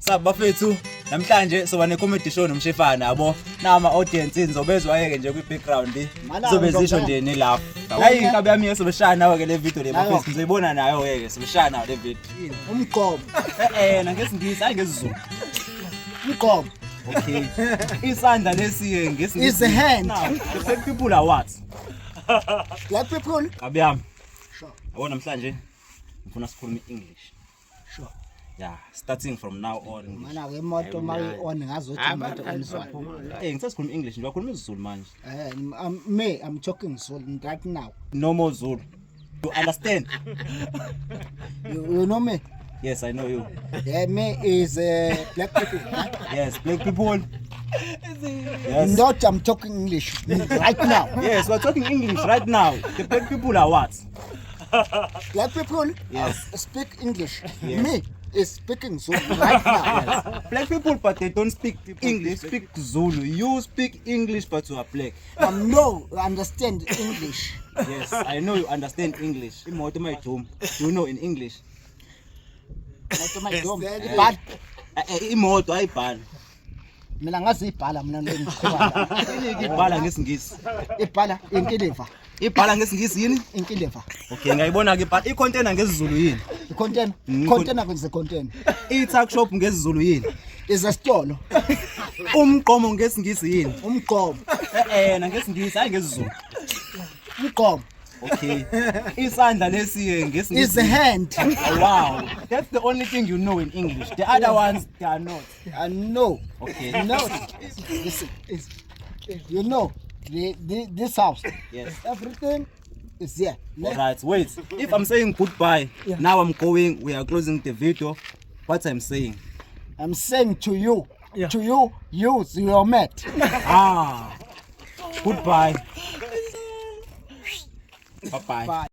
Sabafethu namhlanje soba ne comedy show nomshefana yabo nama audience nizobezwa yeke nje kwi background zobezisho nje ne laugh hayi inkabi yami yesobeshana ke le video le bafethu nizoyibona nayo yeke sobeshana le video umgomo na ngesingisi hayi ngesizulu umgomo okay isandla lesiye ngesingisi is the hand the black people are what black people kabi yami sure yabo namhlanje ngifuna sikhulume English sure yeah starting from now on mana ke imoto mayi on ngazothi imoto enzwana ngisasikhuluma English nje wakhuluma isiZulu manje I'm talking Zulu right now normal Zulu you understand you know me yes I know you yeah me is black people huh? yes black people yes not I'm talking English right now yes we're talking English right now the black people are what black people yes speak English yes. Me is speaking Zulu right now yes. Black people but they don't speak English speak Zulu you speak English but you are black no understand English yes I know you understand English imoto mayidum you know in English imoto mayidum but imoto ayibhala mina ngazibhala mina ngikhoba ibhala ngesingisi ibhala inkiliva ibhala ngesingisi yini inkiliva okay ngayibona ke but icontainer ngesizulu yini container kwenze container i-tuck shop ngesizulu yini is a store umqomo ngesingisi yini umqomo na ngesingisi hayi ngesizulu umqomo okay isandla lesiye ngesingisi is the hand wow that's the only thing you know in English the other ones they are not no okay no listen you know this house yes everything is here all right wait if I'm saying goodbye yeah. Now I'm going we are closing the video what I'm saying to you yeah. To you use your mat goodbye bye bye